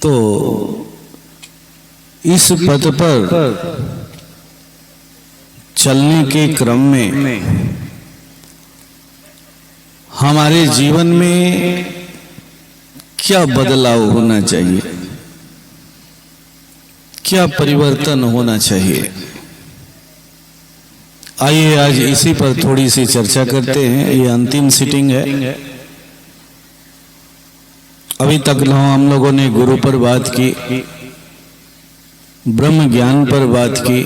तो इस पथ पर चलने के क्रम में हमारे जीवन में क्या बदलाव होना चाहिए, क्या परिवर्तन होना चाहिए, आइए आज इसी पर थोड़ी सी चर्चा करते हैं। ये अंतिम सीटिंग है। अभी तक हम लोगों ने गुरु पर बात की, ब्रह्म ज्ञान पर बात की,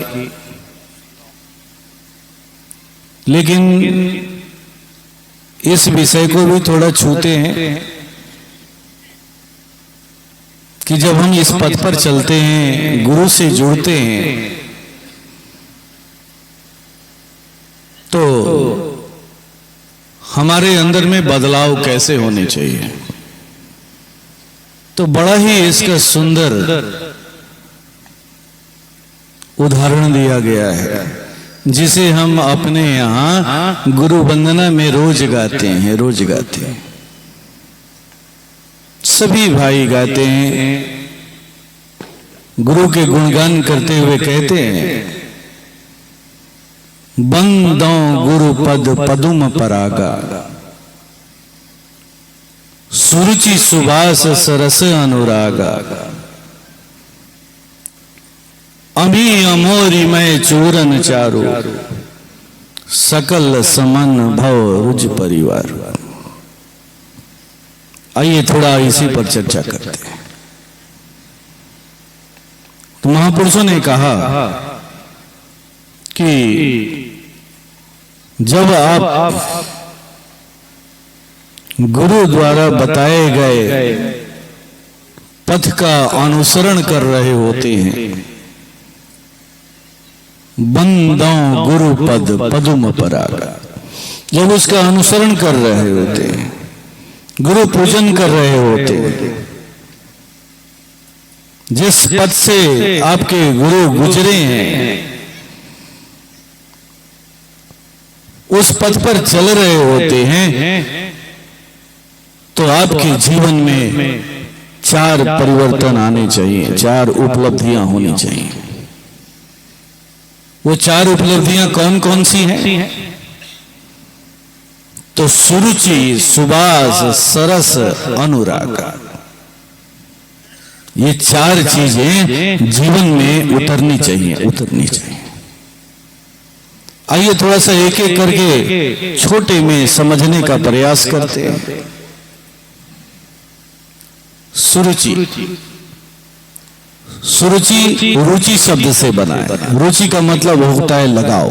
लेकिन इस विषय को भी थोड़ा छूते हैं कि जब हम इस पथ पर चलते हैं, गुरु से जुड़ते हैं, तो हमारे अंदर में बदलाव कैसे होने चाहिए। तो बड़ा ही इसका सुंदर उदाहरण दिया गया है, जिसे हम अपने यहाँ गुरु वंदना में रोज गाते हैं। सभी भाई गाते हैं, गुरु के गुणगान करते हुए कहते हैं, बंदो गुरु पद पदुम परागा, सुरुचि सुबास सरस अनुरागा, अमी अमोरी मैं चूरन चारू, सकल समन भव रुज परिवार। आइए थोड़ा इसी पर चर्चा करते हैं। तो महापुरुषों ने कहा कि जब आप गुरु द्वारा बताए गए पथ का अनुसरण कर रहे होते हैं, बंदों गुरु पद पदुम परागा, जब उसका अनुसरण कर रहे होते हैं, गुरु पूजन कर रहे होते हैं, जिस पथ से आपके गुरु गुजरे हैं उस पथ पर चल रहे होते हैं, तो आपके जीवन में चार परिवर्तन आने चाहिए, चार उपलब्धियां होनी चाहिए। वो चार उपलब्धियां कौन कौन सी हैं? तो सुरुचि सुबास सरस अनुराग, ये चार चीजें जीवन में उतरनी चाहिए। आइए थोड़ा सा एक एक करके छोटे में समझने का प्रयास करते हैं। सुरुचि, रुचि शब्द से बना है। रुचि का मतलब होता है लगाव,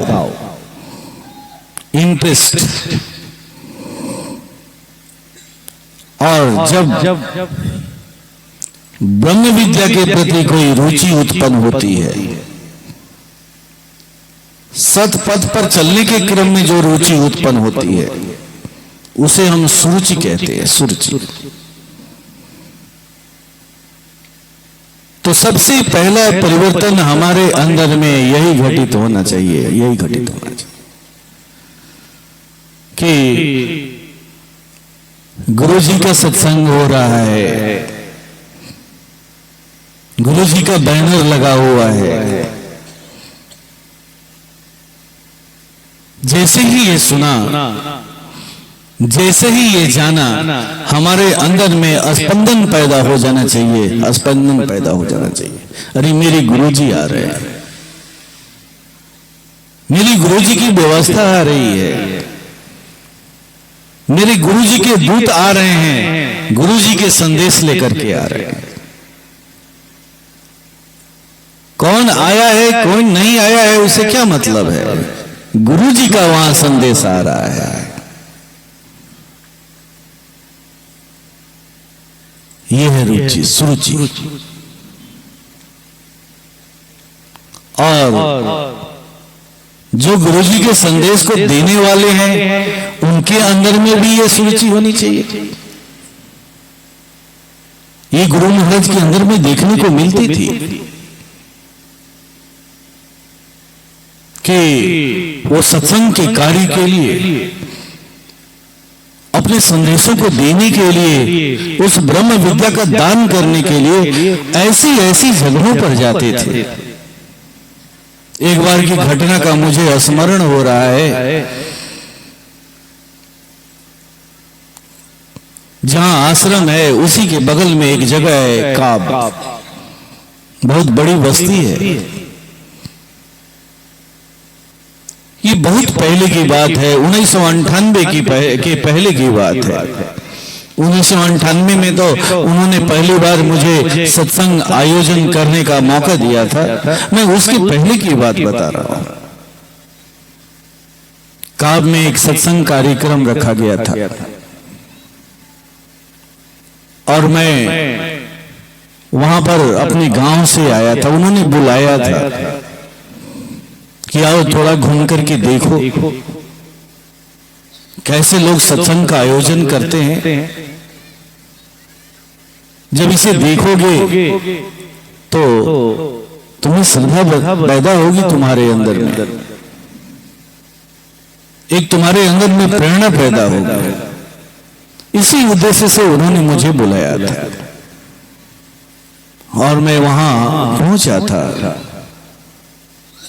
इंटरेस्ट। और जब ब्रह्म विद्या के प्रति कोई रुचि उत्पन्न होती है, सत पथ पर चलने के क्रम में जो रुचि उत्पन्न होती है, उसे हम सुरुचि कहते हैं। सुरुचि। तो सबसे पहला परिवर्तन हमारे अंदर में यही घटित होना चाहिए कि गुरु जी का सत्संग हो रहा है, गुरु जी का बैनर लगा हुआ है। जैसे ही ये सुना, जैसे ही ये जाना, हमारे अंदर में स्पंदन पैदा हो जाना चाहिए। अरे मेरे गुरुजी आ रहे हैं, मेरी गुरुजी की व्यवस्था आ रही है, मेरे गुरुजी के दूत आ रहे हैं, गुरुजी के संदेश लेकर के आ रहे हैं। कौन आया है कौन नहीं आया है उसे क्या मतलब है, गुरुजी का वहां संदेश आ रहा है। यह है रुचि, सुरुचि। और जो गुरुजी के संदेश को देने वाले हैं, उनके अंदर में भी यह सुरुचि होनी चाहिए। ये गुरु महाराज के अंदर में देखने को मिलती थी कि वो सत्संग के कार्य के लिए अपने संदेशों को देने के लिए, उस ब्रह्म विद्या का दान करने के लिए ऐसी ऐसी जगहों पर जाते थे। एक बार की घटना का मुझे स्मरण हो रहा है, जहां आश्रम है उसी के बगल में एक जगह है काब, बहुत बड़ी बस्ती है। ये बहुत पहले की बात है, 1998 के पहले की बात है। 1998 में तो उन्होंने पहली बार मुझे सत्संग आयोजन करने का मौका दिया था। मैं उसके पहले की बात बता रहा हूं। काब में एक सत्संग कार्यक्रम रखा गया था और मैं वहां पर अपने गांव से आया था। उन्होंने बुलाया था कि आओ थोड़ा घूम करके देखो कैसे लोग सत्संग का आयोजन करते हैं। जब इसे देखोगे तो तुम्हें श्रद्धा पैदा होगी तुम्हारे अंदर में, एक तुम्हारे अंदर में प्रेरणा पैदा होगी। इसी उद्देश्य से उन्होंने मुझे बुलाया था और मैं वहां पहुंचा था।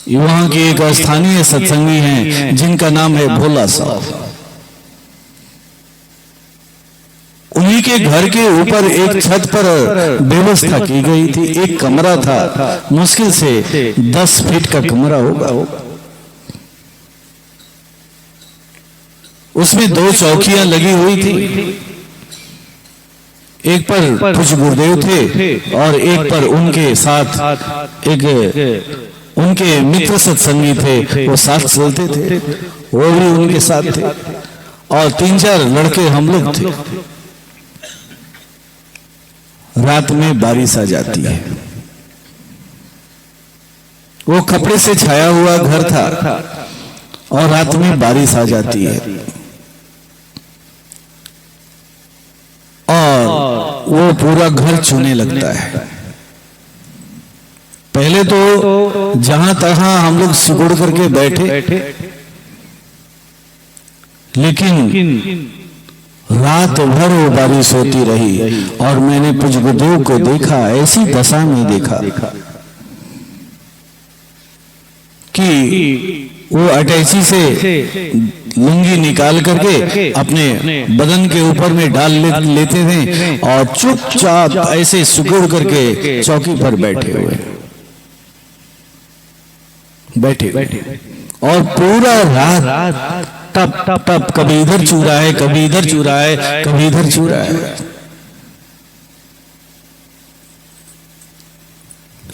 वहां के एक स्थानीय सत्संगी हैं जिनका नाम है भोला साहब। उन्हीं के घर के ऊपर एक छत पर व्यवस्था की गई थी। एक कमरा था, मुश्किल से 10 फीट का कमरा होगा। उसमें 2 चौकियां लगी हुई थी। एक पर कुछ गुरुदेव थे और एक पर उनके साथ एक उनके मित्र सत्संगी थे, वो साथ चलते थे, वो भी उनके साथ थे और 3-4 लड़के हम लोग थे। रात में बारिश आ जाती है। वो कपड़े से छाया हुआ घर था और रात में बारिश आ जाती है और वो पूरा घर छूने लगता है। पहले तो जहां तहां हम लोग सिकुड़ करके बैठे, लेकिन रात भर वो बारिश होती रही और मैंने कुछ गुरुदेव को देखा, ऐसी दशा में देखा कि वो अटैची से लुंगी निकाल करके अपने बदन के ऊपर में डाल लेते थे और चुपचाप ऐसे सिकुड़ करके चौकी पर बैठे और पूरा रात टप टप टप कभी इधर छू रहा है, कभी इधर छू रहा है, कभी इधर छू रहा है।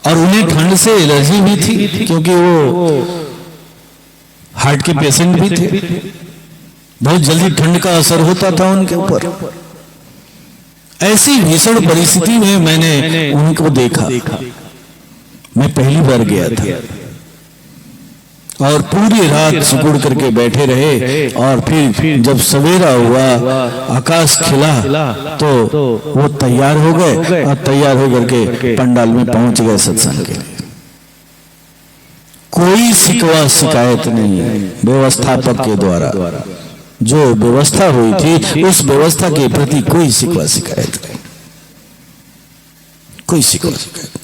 और उन्हें ठंड से एलर्जी भी थी क्योंकि वो हार्ट के पेशेंट भी थे। बहुत जल्दी ठंड का असर होता था उनके ऊपर। ऐसी भीषण परिस्थिति में मैंने उनको देखा। मैं पहली बार गया था और पूरी रात सिकुड़ करके बैठे रहे और फिर जब सवेरा हुआ, आकाश खिला तो वो तैयार हो गए और तैयार होकर के पंडाल में पहुंच गए सत्संग के लिए। कोई शिकवा शिकायत नहीं है। व्यवस्थापक के द्वारा जो व्यवस्था हुई थी उस व्यवस्था के प्रति कोई शिकवा शिकायत नहीं, कोई शिकवा शिकायत।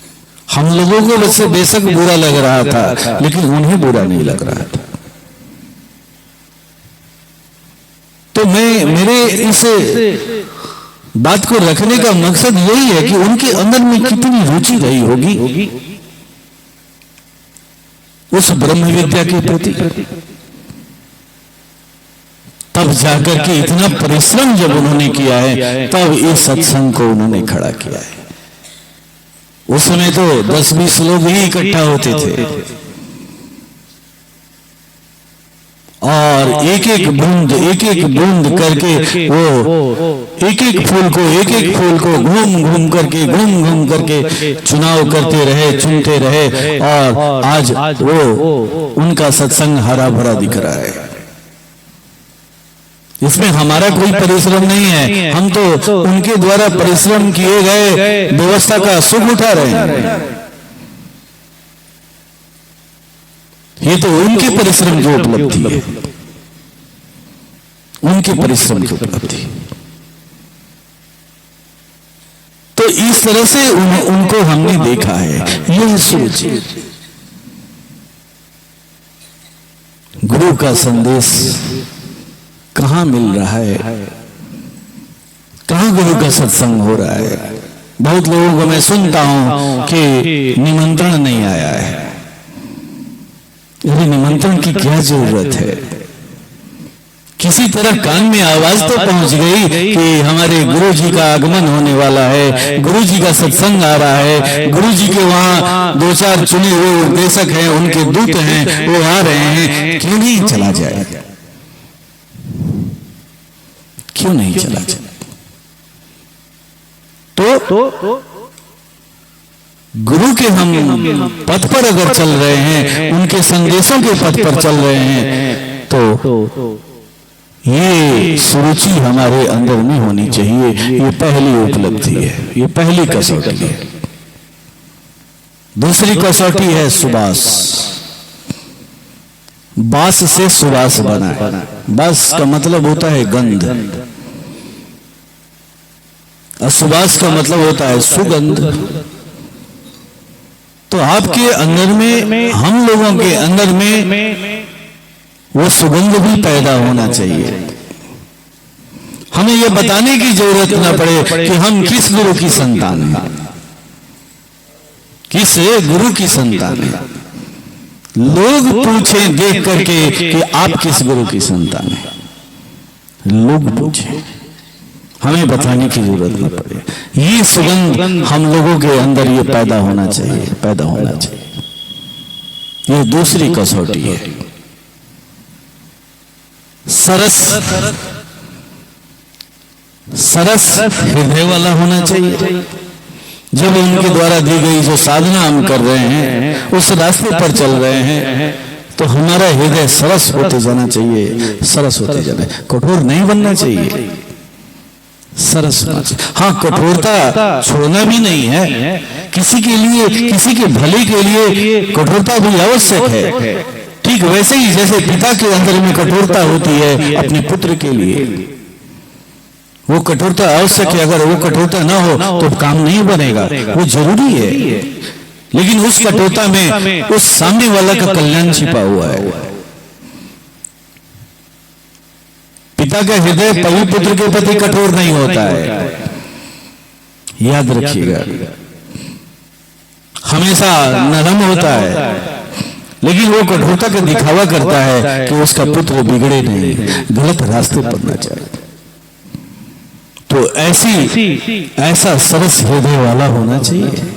हम लोगों को वैसे बेशक बुरा लग रहा था लेकिन उन्हें बुरा नहीं लग रहा था। तो मेरे इस बात को रखने का मकसद यही है कि उनके अंदर में कितनी रुचि रही होगी उस ब्रह्म विद्या के प्रति। तब जाकर के इतना परिश्रम जब उन्होंने किया है तब इस सत्संग को उन्होंने खड़ा किया है। उस समय तो 10-20 लोग ही इकट्ठा होते थे और एक एक बूंद करके वो एक एक फूल को घूम करके चुनाव करते रहे, चुनते रहे और आज वो उनका सत्संग हरा भरा दिख रहा है। इसमें हमारा कोई परिश्रम नहीं है, हम तो उनके द्वारा परिश्रम किए गए व्यवस्था का सुख उठा रहे हैं। ये तो उनके परिश्रम की उपलब्धि है। उनके परिश्रम की उपलब्धि। तो इस तरह से उनको हमने देखा है। यह सुरुचि, गुरु का संदेश कहां मिल रहा है, कहां गुरु का सत्संग हो रहा है। बहुत लोगों को मैं सुनता हूं कि निमंत्रण नहीं आया है। अरे निमंत्रण की क्या जरूरत है? किसी तरह कान में आवाज तो पहुंच गई कि हमारे गुरु जी का आगमन होने वाला है, गुरु जी का सत्संग आ रहा है, गुरु जी के वहां 2-4 चुने हुए उपदेशक हैं, उनके दूत हैं, वो आ रहे हैं। क्यों नहीं चला जाए? क्यों नहीं चला जाए? तो गुरु के हम पथ पर अगर चल रहे हैं, उनके संदेशों के पथ पर चल रहे हैं, तो ये सुरुचि हमारे अंदर में होनी चाहिए। ये पहली उपलब्धि है, ये पहली कसौटी है। दूसरी कसौटी है सुबास। बास से सुबास बना है। बास का मतलब होता है गंध, और सुबास का मतलब होता है सुगंध। तो आपके अंदर में, हम लोगों के अंदर में वो सुगंध भी पैदा होना चाहिए। हमें यह बताने की जरूरत न पड़े कि हम किस गुरु की संतान हैं, किस गुरु की संतान हैं। लोग पूछें देख करके कि आप किस गुरु की संतान हैं, लोग पूछें, हमें बताने की जरूरत न पड़े। ये सुगंध हम लोगों के अंदर ये पैदा होना चाहिए, पैदा होना चाहिए। ये दूसरी कसौटी है। सरस, सरस हृदय वाला होना चाहिए। जब उनके द्वारा दी गई जो साधना हम कर रहे हैं, उस रास्ते पर चल रहे हैं, तो हमारा हृदय सरस होते जाना चाहिए, सरस होते जाना। कठोर नहीं बनना चाहिए, सरस होना चाहिए। हाँ, कठोरता छोड़ना भी नहीं है। किसी के लिए, किसी के भले के लिए कठोरता भी आवश्यक है। ठीक वैसे ही जैसे पिता के अंदर में कठोरता होती है अपने पुत्र के लिए, वो कठोरता आवश्यक है। अगर वो कठोरता ना हो तो काम नहीं बनेगा, वो जरूरी है। लेकिन उस कठोरता में उस सामने वाला का कल्याण छिपा हुआ है। पिता का हृदय पति पुत्र के प्रति कठोर नहीं होता है, याद रखिएगा। हमेशा नरम होता है, लेकिन वो कठोरता का दिखावा करता है कि उसका पुत्र बिगड़े नहीं, गलत रास्ते पर न जाए। तो ऐसा सरस हृदय वाला होना चाहिए।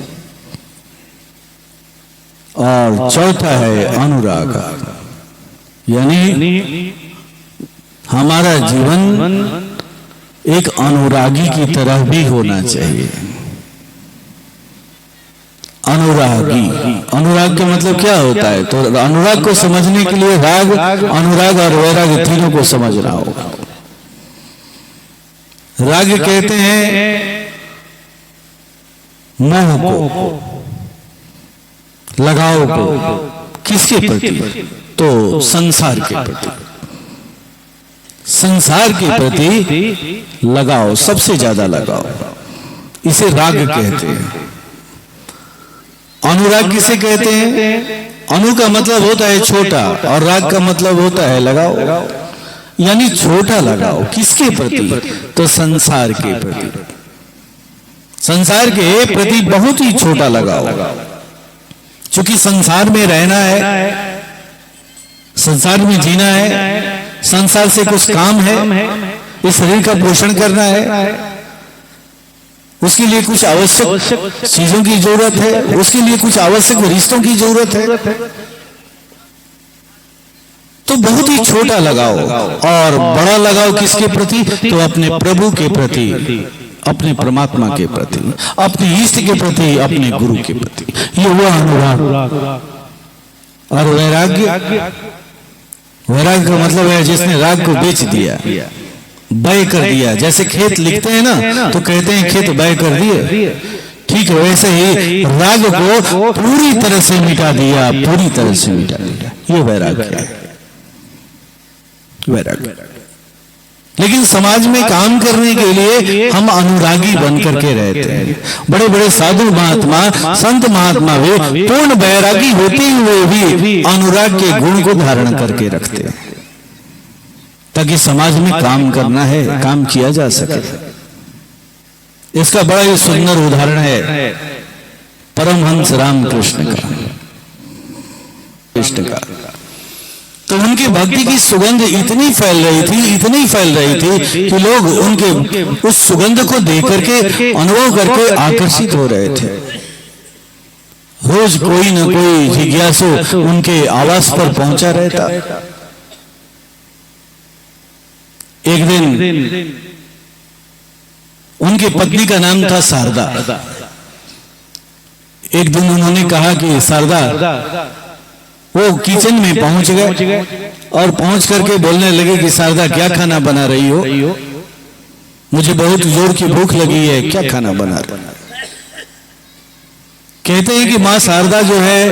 और चौथा है अनुराग, यानी हमारा जीवन एक अनुरागी की तरह भी होना चाहिए। अनुरागी, अनुराग का मतलब क्या होता है? तो अनुराग को समझने के लिए राग, अनुराग और वैराग तीनों को समझना होगा। राग कहते हैं मोह को, लगाव को। किसके प्रति? तो संसार के प्रति। संसार के प्रति लगाव, सबसे ज्यादा लगाव, इसे राग कहते हैं। अनुराग किसे कहते हैं? अनु का मतलब होता है छोटा, और राग का मतलब होता है लगाव, यानी छोटा लगाव। किसके प्रति? तो संसार के प्रति। संसार के प्रति बहुत ही छोटा लगाव। क्योंकि संसार में रहना है, संसार में जीना है, संसार से कुछ काम है, इस शरीर का पोषण करना है, उसके लिए कुछ आवश्यक चीजों की जरूरत है, उसके लिए कुछ आवश्यक रिश्तों की जरूरत है। तो बहुत ही छोटा लगाव। और बड़ा लगाव किसके प्रति? तो अपने प्रभु के प्रति, अपने परमात्मा के प्रति, अपने इष्ट के प्रति, अपने गुरु के प्रति। ये हुआ अनुराग। और वैराग्य, वैराग्य का मतलब है जिसने राग को बेच दिया, व्यय कर दिया। जैसे खेत लिखते हैं ना, तो कहते हैं खेत व्यय कर दिए। ठीक है, वैसे ही राग को पूरी तरह से मिटा दिया, पूरी तरह से मिटा दिया। ये वैराग्य है, वैराग्य। लेकिन समाज में काम करने के लिए हम अनुरागी बन करके रहते हैं। बड़े बड़े साधु महात्मा, संत महात्मा वे पूर्ण बैरागी होते हुए भी अनुराग के गुण को धारण करके रखते हैं, ताकि समाज में काम करना है, काम किया जा सके। इसका बड़ा ही सुंदर उदाहरण है परमहंस रामकृष्ण का। तो उनकी भक्ति की सुगंध इतनी फैल रही थी कि लोग उनके उस सुगंध को देख करके, अनुभव करके आकर्षित हो रहे थे। रोज कोई न कोई जिज्ञासु उनके आवास पर पहुंचा रहता। एक दिन उनकी पत्नी का नाम था शारदा। एक दिन उन्होंने कहा कि शारदा, वो किचन में पहुंच गए और पहुंच करके बोलने लगे कि शारदा क्या खाना बना रही हो? मुझे बहुत जोर की भूख लगी है, क्या खाना बना रही? कहते हैं कि माँ शारदा जो है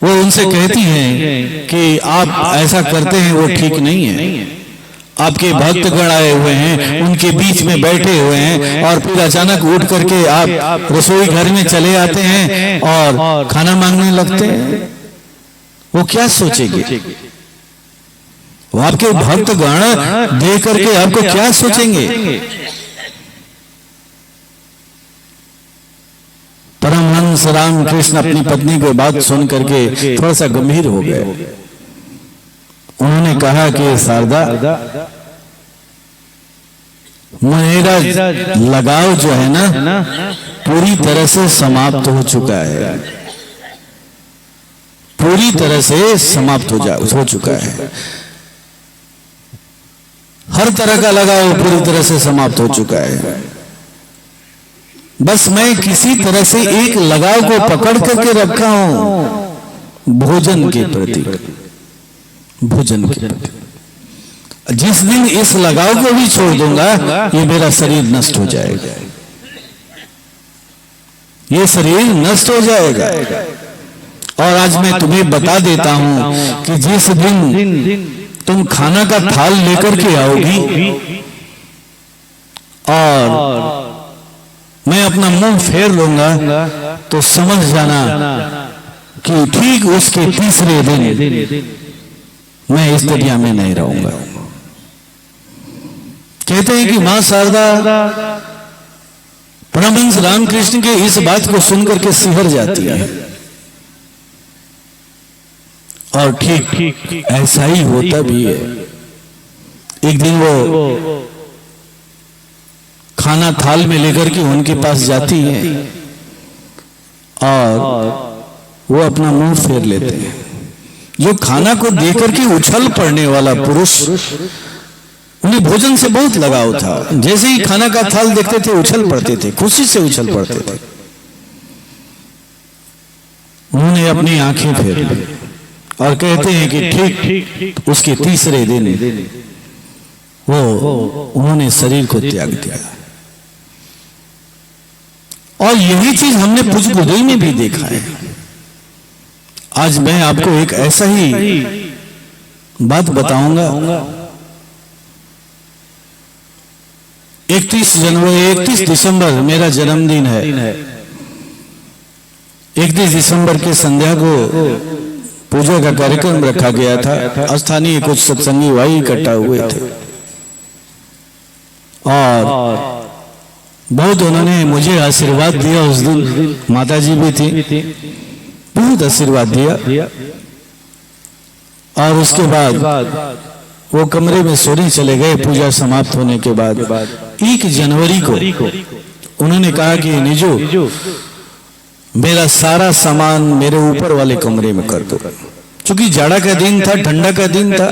वो उनसे कहती हैं कि आप ऐसा करते हैं वो ठीक नहीं है। आपके भक्तगण आए हुए हैं, उनके बीच में बैठे हुए हैं और फिर अचानक उठ करके आप रसोई घर में चले आते हैं और खाना मांगने लगते हैं। वो क्या सोचेंगे? वो आपके भक्तगण देख करके आपको क्या सोचेंगे? परमहंस रामकृष्ण अपनी पत्नी की बात सुन करके थोड़ा सा गंभीर हो गए। उन्होंने कहा कि शारदा, मेरा लगाव जो है ना पूरी तरह से समाप्त हो चुका है, पूरी तरह से समाप्त हो चुका है। हर तरह का लगाव पूरी तरह से समाप्त हो चुका है। बस मैं किसी तरह से एक लगाव को पकड़ करके रखा हूं, भोजन के प्रति। भोजन के प्रति जिस दिन इस लगाव को भी छोड़ दूंगा, ये मेरा शरीर नष्ट हो जाएगा, ये शरीर नष्ट हो जाएगा। और आज मैं तुम्हें बता देता हूं कि जिस दिन तुम खाना का थाल लेकर के आओगी और मैं अपना मुंह फेर लूंगा, तो समझ जाना कि ठीक उसके तीसरे दिन मैं इस दुनिया में नहीं रहूंगा। कहते हैं कि मां शारदा परमहंस रामकृष्ण के इस बात को सुनकर के सिहर जाती है। और ठीक ऐसा ही होता भी है। एक दिन वो खाना थाल में लेकर के उनके पास जाती है और वो अपना मुंह फेर लेते हैं। जो खाना को देकर के उछल पड़ने वाला पुरुष, उन्हें भोजन से बहुत लगाव था। जैसे ही खाना का थाल देखते थे उछल पड़ते थे, खुशी से उछल पड़ते थे। उन्होंने अपनी आंखें फेर ली और कहते हैं कि ठीक उसके तीसरे दिन वो उन्होंने शरीर को त्याग दिया। और यही चीज हमने पुष्पगुदई में भी देखा है। आज मैं आपको एक ऐसा ही बात बताऊंगा। 31 दिसंबर मेरा जन्मदिन है। 31 दिसंबर के संध्या को पूजा का कार्यक्रम रखा गया था। स्थानीय कुछ सत्संगी भाई इकट्ठा हुए थे और बहुत उन्होंने मुझे आशीर्वाद दिया। उस दिन माता जी भी थी, बहुत आशीर्वाद दिया। और उसके बाद वो कमरे में सोने चले गए। पूजा समाप्त होने के बाद 1 जनवरी को उन्होंने कहा कि निजो, मेरा सारा सामान मेरे ऊपर वाले कमरे में कर दो। क्योंकि जाड़ा का दिन था, ठंडा का दिन था,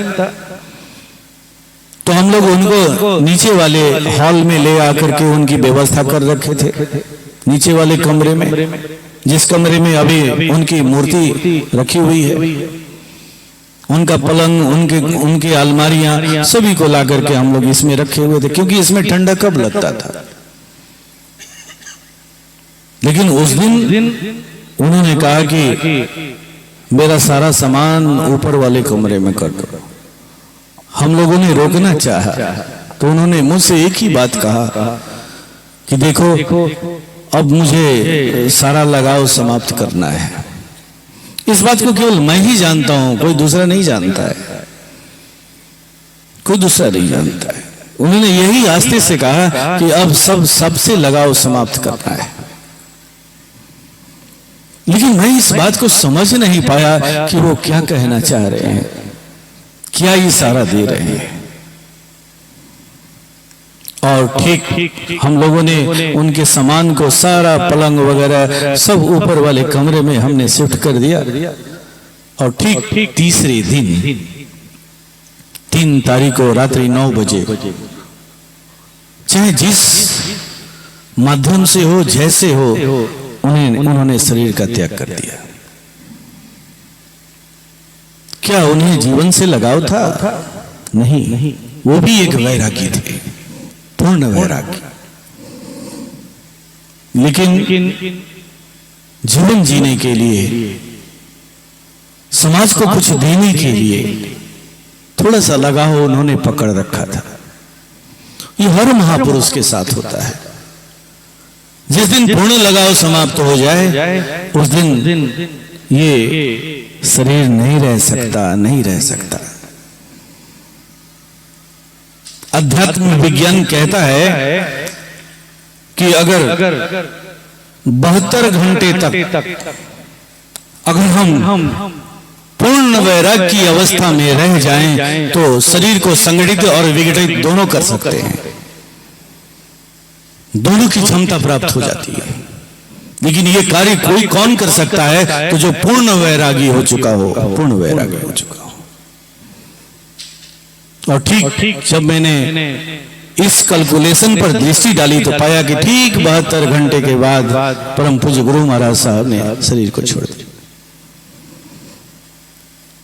तो हम लोग उनको नीचे वाले हॉल में ले आकर के उनकी व्यवस्था कर रखे थे। नीचे वाले कमरे में, जिस कमरे में अभी उनकी मूर्ति रखी हुई है, उनका पलंग, उनकी अलमारियां, सभी को ला करके हम लोग इसमें रखे हुए थे। क्योंकि इसमें ठंडा कब लगता था। लेकिन उस दिन उन्होंने कहा कि मेरा सारा सामान ऊपर वाले कमरे में कर दो। हम लोगों ने रोकना चाहा तो उन्होंने मुझसे एक ही बात कहा कि देखो अब मुझे सारा लगाव समाप्त करना है। इस बात को केवल मैं ही जानता हूं, कोई दूसरा नहीं जानता है, कोई दूसरा नहीं जानता है। उन्होंने यही आस्ते से कहा कि अब सबसे लगाव समाप्त करना है। लेकिन मैं इस बात को समझ नहीं पाया कि वो क्या कहना चाह रहे हैं, क्या इशारा दे रहे हैं। और ठीक हम लोगों ने उनके सामान को, सारा पलंग वगैरह सब ऊपर वाले कमरे में हमने शिफ्ट कर दिया। और ठीक तीसरे दिन 3 तारीख को रात्रि 9 बजे, चाहे जिस माध्यम से हो, जैसे हो, उन्होंने शरीर का त्याग कर दिया। क्या उन्हें जीवन से लगाव था? नहीं, वो भी एक वैरागी थे, पूर्ण वैरागी। लेकिन जीवन जीने के लिए, समाज को कुछ देने के लिए थोड़ा सा लगाव उन्होंने पकड़ रखा था। ये हर महापुरुष के साथ होता है। जिस दिन पूर्ण लगाव समाप्त हो जाए उस दिन ये शरीर नहीं रह सकता। अध्यात्म विज्ञान कहता है कि अगर 72 घंटे तक अगर हम पूर्ण वैराग्य की अवस्था में रह जाएं तो शरीर को संगठित और विघटित दोनों कर सकते हैं, दोनों की क्षमता प्राप्त हो जाती है। लेकिन ये कार्य कौन कर सकता है? तो जो पूर्ण वैरागी हो चुका हो, पूर्ण वैरागी हो चुका हो। और ठीक जब मैंने इस कैलकुलेशन पर दृष्टि डाली तो पाया कि ठीक 72 घंटे के बाद परम पूज्य गुरु महाराज साहब ने शरीर को छोड़ दिया।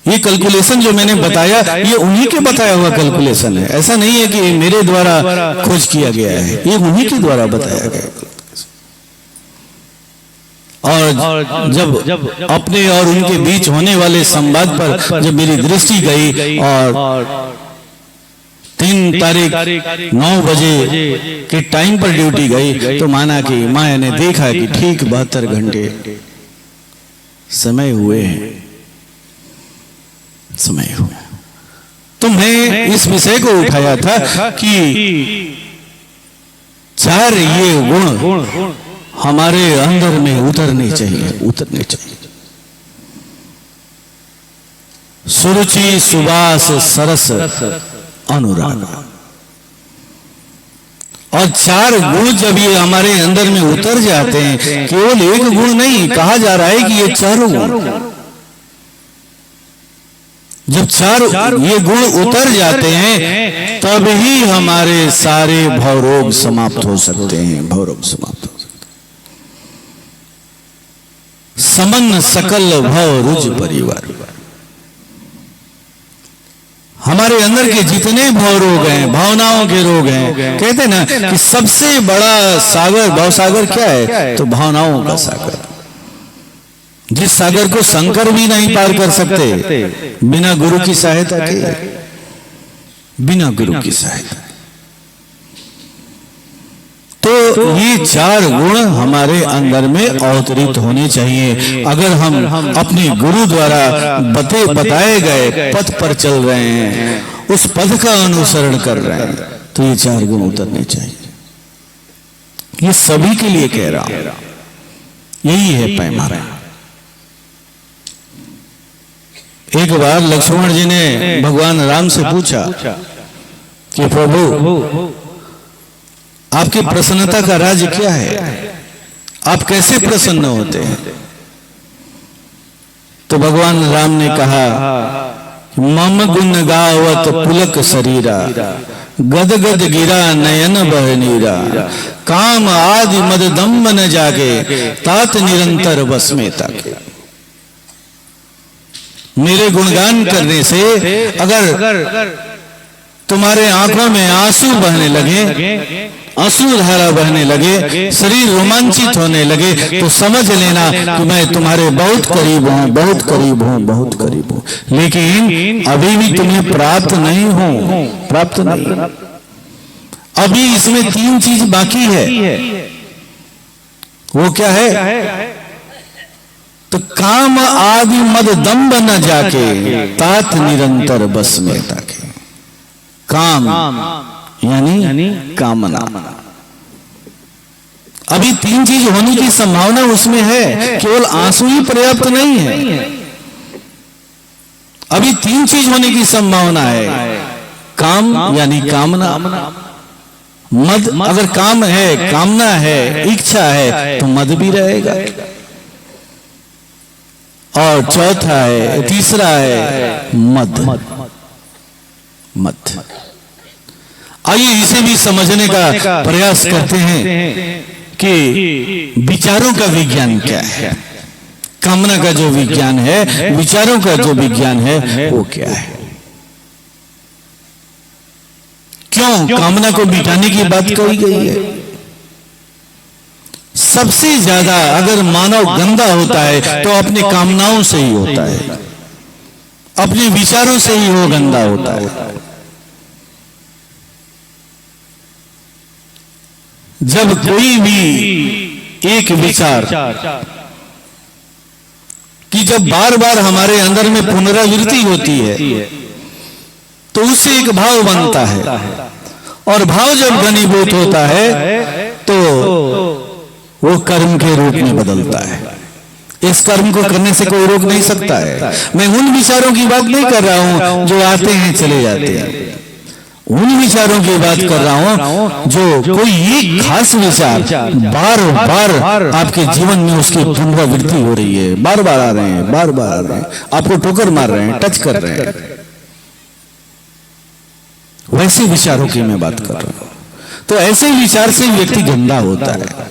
ये कैलकुलेशन जो मैंने बताया, ये उन्हीं के बताया हुआ कैलकुलेशन है। ऐसा नहीं है कि मेरे द्वारा खोज किया गया है, ये उन्हीं के द्वारा बताया गया। और जब अपने और उनके बीच होने वाले संवाद पर जब मेरी दृष्टि गई और 3 तारीख 9 बजे के टाइम पर ड्यूटी गई तो माना कि माया ने देखा कि ठीक 72 घंटे समय हुए। तो मैं इस विषय को उठाया था कि 4 ये गुण हमारे अंदर में उतरने चाहिए। सुरुचि, सुबास, सरस, अनुराग। और 4 गुण जब ये हमारे अंदर में उतर जाते हैं, केवल एक गुण नहीं, कहा जा रहा है कि ये 4 गुण, जब 4 ये गुण उतर जाते हैं तब ही हमारे सारे भवरोग समाप्त हो सकते हैं। समन सकल भव रुज परिवार। हमारे अंदर के जितने भव रोग हैं, भावनाओं के रोग हैं, कहते हैं ना कि सबसे बड़ा सागर, भव सागर क्या है? तो भावनाओं का सागर। जिस सागर को शंकर भी नहीं पार कर सकते बिना गुरु की सहायता के, बिना गुरु की सहायता। तो ये 4 गुण हमारे अंदर में अवतरित होने चाहिए। अगर हम अपने गुरु द्वारा बताए गए पथ पर चल रहे हैं, उस पथ का अनुसरण कर रहे हैं, तो ये 4 गुण उतरने चाहिए। ये सभी के लिए कह रहा हूं, यही है पैमाना। एक बार लक्ष्मण जी ने भगवान राम से पूछा कि प्रभु आपकी प्रसन्नता का राज क्या है? आप कैसे प्रसन्न होते हैं? तो भगवान राम ने कहा, मम गुण गावत पुलक शरीरा, गद गद गिरा नयन बहनीरा, काम आदि मद दम्ब न जागे, तात निरंतर बस में ताके। मेरे गुणगान करने से अगर तुम्हारे आंखों में आंसू बहने लगे आंसू धारा बहने लगे, शरीर रोमांचित होने लगे, तो समझ लेना कि मैं तुम्हारे बहुत करीब हूं, बहुत करीब हूं, बहुत करीब हूं, लेकिन अभी भी तुम्हें प्राप्त नहीं हूं, प्राप्त नहीं। अभी इसमें 3 चीज बाकी है। वो क्या है? तो काम आदि मद दम्ब न जाके, तात निरंतर बस में ताके। काम यानी कामना। अभी 3 चीज होने की संभावना उसमें है, केवल आंसू ही पर्याप्त नहीं है। अभी 3 चीज होने की संभावना है, काम यानी कामना, मद, अगर काम है, कामना है, इच्छा है, तो मद भी रहेगा, और चौथा है, तीसरा है मद। मद। आइए इसे भी समझने का प्रयास करते हैं कि विचारों का विज्ञान क्या है। कामना का जो विज्ञान है, विचारों का जो विज्ञान है, वो क्या है। क्यों कामना को मिटाने की बात कही गई है? सबसे ज्यादा अगर मानव गंदा होता है तो अपनी कामनाओं से ही होता है, अपने विचारों से ही वो गंदा होता है। जब कोई भी एक विचार कि जब बार बार हमारे अंदर में पुनरावृत्ति होती है, तो उससे एक भाव बनता है, और भाव जब घनीभूत होता है तो वो कर्म के रूप में बदलता है। इस कर्म को करने से कोई रोक नहीं सकता है। मैं उन विचारों की बात नहीं कर रहा हूं जो आते हैं चले जाते हैं, उन विचारों की बात कर रहा हूं जो कोई एक खास विचार बार बार आपके जीवन में उसकी पुनरावृत्ति हो रही है, बार बार आ रहे हैं, बार बार आ रहे हैं, आपको ठोकर मार रहे हैं, टच कर रहे हैं। वैसे विचारों की मैं बात कर रहा हूं। तो ऐसे विचार से व्यक्ति गंदा होता है।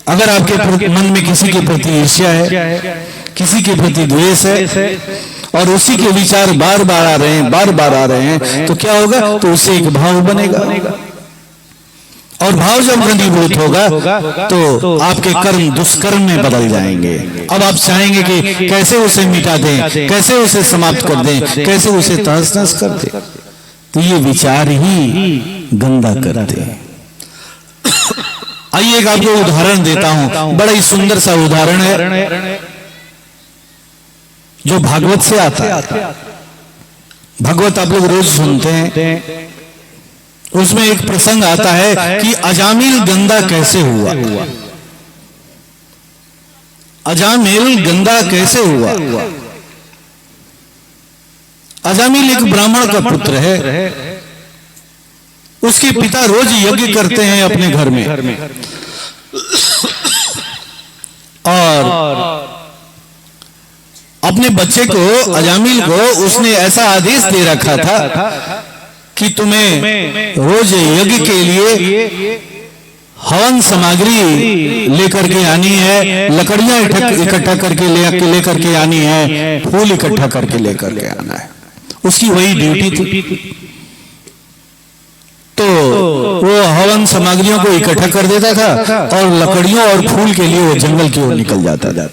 अगर आपके मन में किसी के प्रति ईर्ष्या है, किसी के प्रति द्वेष है, और उसी के विचार बार बार आ रहे हैं, बार बार आ रहे हैं, तो क्या होगा? तो उससे एक भाव बनेगा, और भाव जब घनीभूत होगा तो आपके कर्म दुष्कर्म में बदल जाएंगे। अब आप चाहेंगे कि कैसे उसे मिटा दें, कैसे उसे समाप्त कर दें, कैसे उसे तहस नहस कर दें। तो ये विचार ही गंदा करते हैं। आइए एक आपको उदाहरण देता हूं, बड़ा ही सुंदर सा उदाहरण है जो भागवत से आता है। भागवत आप लोग रोज सुनते हैं। उसमें एक प्रसंग आता है कि अजामिल गंदा कैसे हुआ। अजामिल गंदा कैसे हुआ? अजामिल एक ब्राह्मण का पुत्र है। उसके पिता रोज यज्ञ करते हैं अपने घर में, और अपने बच्चे को, अजामिल को, उसने ऐसा आदेश दे रखा था कि तुम्हें रोज यज्ञ के लिए हवन सामग्री लेकर के आनी है, लकड़ियां इकट्ठा करके लेकर के आनी है, फूल इकट्ठा करके लेकर के आना है। उसकी वही ड्यूटी थी। तो वो हवन सामग्रियों को इकट्ठा कर देता था, और लकड़ियों और फूल के लिए वो जंगल की ओर निकल जाता था।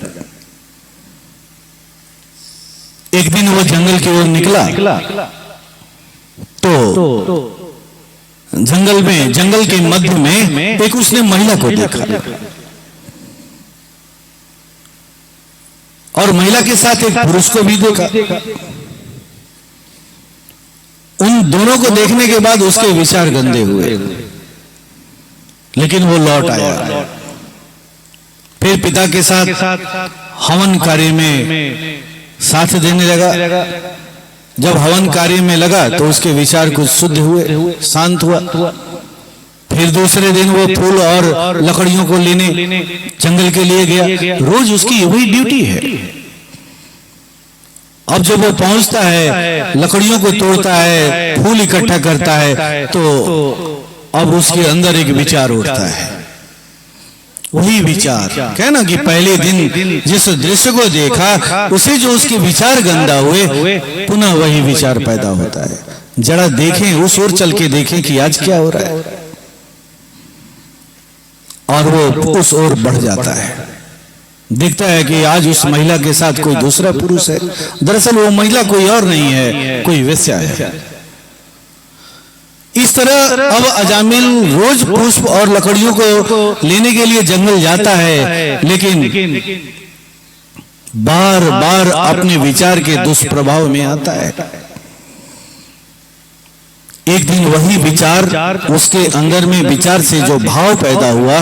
एक दिन वो जंगल की ओर निकला तो जंगल के मध्य में एक उसने महिला को देखा, और महिला के साथ एक पुरुष को भी देखा। उन दोनों को देखने के बाद उसके विचार गंदे हुए, लेकिन वो लौट आया। फिर पिता के साथ हवन कार्य में साथ देने लगा। जब हवन कार्य में लगा तो उसके विचार कुछ शुद्ध हुए, शांत हुआ। फिर दूसरे दिन वो फूल और लकड़ियों को लेने जंगल के लिए गया। रोज उसकी वही ड्यूटी है। अब जब वो पहुंचता है, लकड़ियों को तोड़ता है, फूल इकट्ठा करता है, तो अब उसके अंदर एक विचार उठता है। वही विचार, कहना कि पहले दिन जिस दृश्य को देखा, उसे जो उसके विचार गंदा हुए, पुनः वही विचार पैदा होता है। जरा देखें, उस ओर चल के देखें कि आज क्या हो रहा है, और वो उस ओर बढ़ जाता है। दिखता है कि आज उस महिला के साथ कोई दूसरा पुरुष है। दरअसल वो महिला कोई और नहीं है, कोई वेश्या है। इस तरह अब अजामिल रोज पुष्प और लकड़ियों को लेने के लिए जंगल जाता है, लेकिन बार बार अपने विचार के दुष्प्रभाव में आता है। एक दिन वही विचार, उसके अंदर में विचार से जो भाव पैदा हुआ,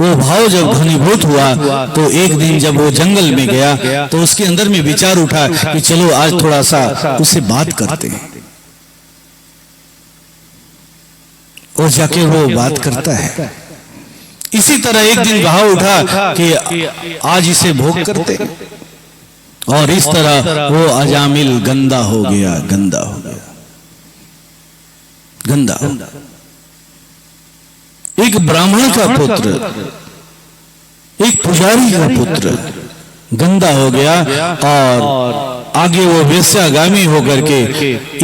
वो भाव जब घनीभूत हुआ, तो एक दिन जब वो जंगल में गया तो उसके अंदर में विचार उठा कि चलो आज थोड़ा सा उससे बात करते हैं। और जाके वो बात करता है। इसी तरह एक दिन भाव उठा कि आज इसे भोग करते, और इस तरह वो अजामिल गंदा हो गया, गंदा हो गया, गंदा। एक ब्राह्मण का पुत्र, एक पुजारी का पुत्र गंदा हो गया, और आगे वो वेश्यागामी होकर के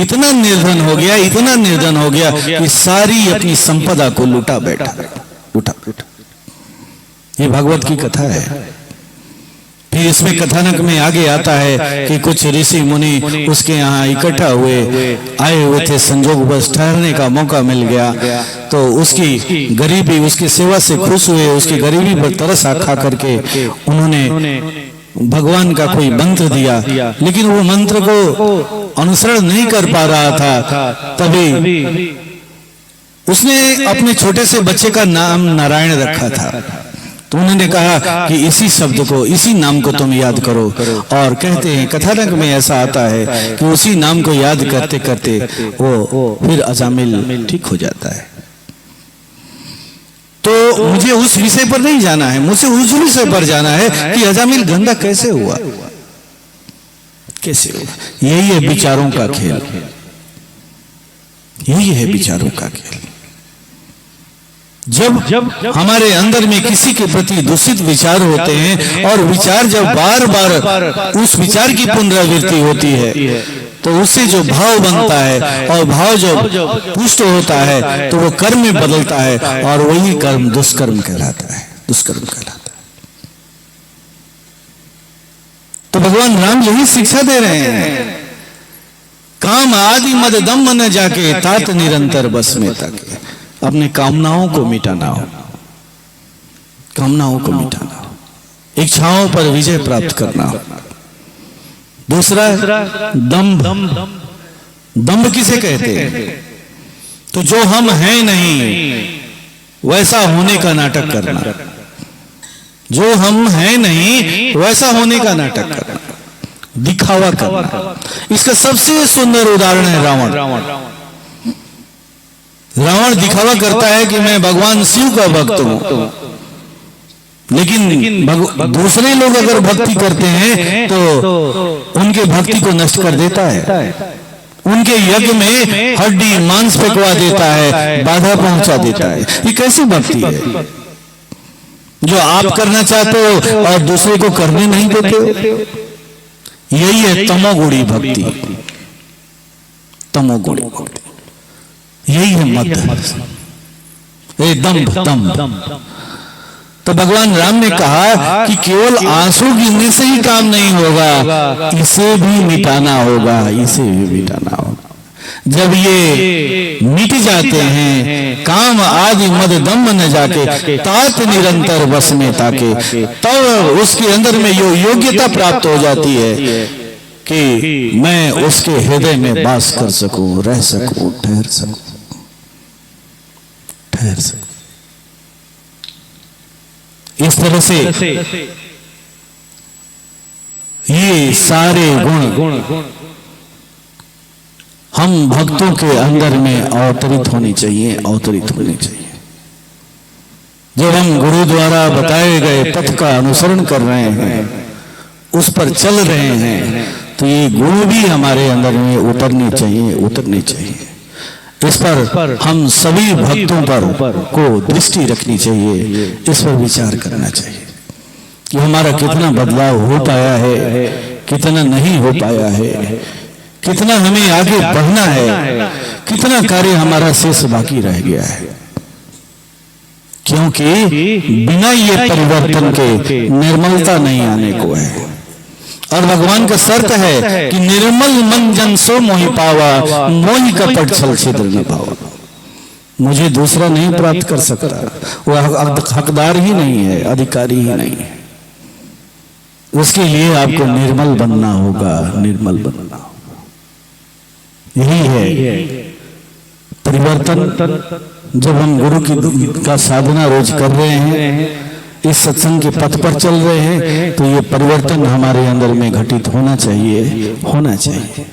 इतना निर्धन हो गया, इतना निर्धन हो गया कि सारी अपनी संपदा को लूटा बैठा, लूटा बैठा। ये भागवत की कथा है। फिर इसमें कथानक में आगे आता है कि कुछ ऋषि मुनि उसके यहाँ इकट्ठा हुए, आए हुए थे, संजोग बस ठहरने का मौका मिल गया, तो उसकी गरीबी, उसकी सेवा से खुश हुए, उसकी गरीबी पर तरस खा करके उन्होंने भगवान का कोई मंत्र दिया, लेकिन वो मंत्र को अनुसरण नहीं कर पा रहा था। तभी उसने अपने छोटे से बच्चे का नाम नारायण रखा था, तो उन्होंने कहा कि इसी शब्द को, इसी नाम को तुम याद करो। और कहते हैं कथानक में ऐसा आता है कि उसी नाम को याद करते करते वो फिर अजामिल ठीक हो जाता है। तो मुझे उस विषय पर नहीं जाना है, मुझे उस विषय पर जाना है कि अजामिल गंदा कैसे हुआ, कैसे हुआ। यही है विचारों का खेल, यही है विचारों का खेल। जब हमारे अंदर में किसी के प्रति दूषित विचार होते हैं, और विचार जब बार बार उस विचार की पुनरावृत्ति होती है, तो उससे जो भाव बनता है, और भाव जब पुष्ट होता है, तो वो कर्म में बदलता है, और वही कर्म दुष्कर्म कहलाता है, दुष्कर्म कहलाता है। तो भगवान राम यही शिक्षा दे रहे हैं, काम आदि मद दम न जाके तात निरंतर बस में ताके। अपने कामनाओं को मिटाना हो, कामनाओं को मिटाना हो, इच्छाओं पर विजय प्राप्त करना हो। दूसरा दंभ, दंभ किसे कहते हैं? तो जो हम हैं नहीं वैसा होने का नाटक करना, जो हम हैं नहीं वैसा होने का नाटक करना, दिखावा करना। इसका सबसे सुंदर उदाहरण है रावण। रावण दिखावा करता है कि मैं भगवान शिव का भक्त हूं, लेकिन दूसरे लोग अगर भक्ति करते हैं तो उनके भक्ति को नष्ट कर देता है, उनके यज्ञ में हड्डी मांस फेंकवा देता है, बाधा पहुंचा देता है। ये कैसी भक्ति है जो आप करना चाहते हो और दूसरे को करने नहीं देते हो? यही है तमोगुणी भक्ति, तमोगुणी भक्ति, यही है मद, दंभ। तो भगवान राम ने कहा कि केवल आंसू गिरने से ही काम नहीं होगा, इसे भी मिटाना होगा, इसे भी मिटाना होगा। जब ये मिट जाते हैं, काम आदि मद दम न जाके तात निरंतर बस में ताके, तब उसके अंदर में यो योग्यता प्राप्त हो जाती है कि मैं उसके हृदय में वास कर सकूं, रह सकूं, ठहर सकूं, ठहर सकूं। इस तरह से ये सारे गुण हम भक्तों के अंदर में अवतरित होनी चाहिए, अवतरित होनी चाहिए। जब हम गुरु द्वारा बताए गए पथ का अनुसरण कर रहे हैं, उस पर चल रहे हैं, तो ये गुण भी हमारे अंदर में उतरनी चाहिए, उतरनी चाहिए। इस पर हम सभी भक्तों पर को दृष्टि रखनी चाहिए, इस पर विचार करना चाहिए कि हमारा कितना बदलाव हो पाया है, कितना नहीं हो पाया है, कितना हमें आगे बढ़ना है, कितना कार्य हमारा शेष बाकी रह गया है। क्योंकि बिना ये परिवर्तन के निर्मलता नहीं आने को है। और भगवान का शर्त है कि निर्मल मन जन सो मोहि पावा, मोहि कपट छल छिद्र न पावा। मुझे दूसरा नहीं प्राप्त कर सकता, वो हकदार ही नहीं है, अधिकारी ही नहीं है। उसके लिए आपको निर्मल बनना होगा, निर्मल बनना होगा। यही है परिवर्तन। जब हम गुरु की का साधना रोज कर रहे हैं, इस सत्संग के पथ पर चल रहे हैं, तो ये परिवर्तन हमारे अंदर में घटित होना चाहिए, होना चाहिए।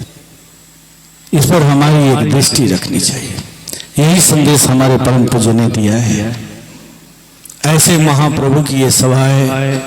इस पर हमारी एक दृष्टि रखनी चाहिए। यही संदेश हमारे परम पूज्य ने दिया है। ऐसे महाप्रभु की ये सभा है,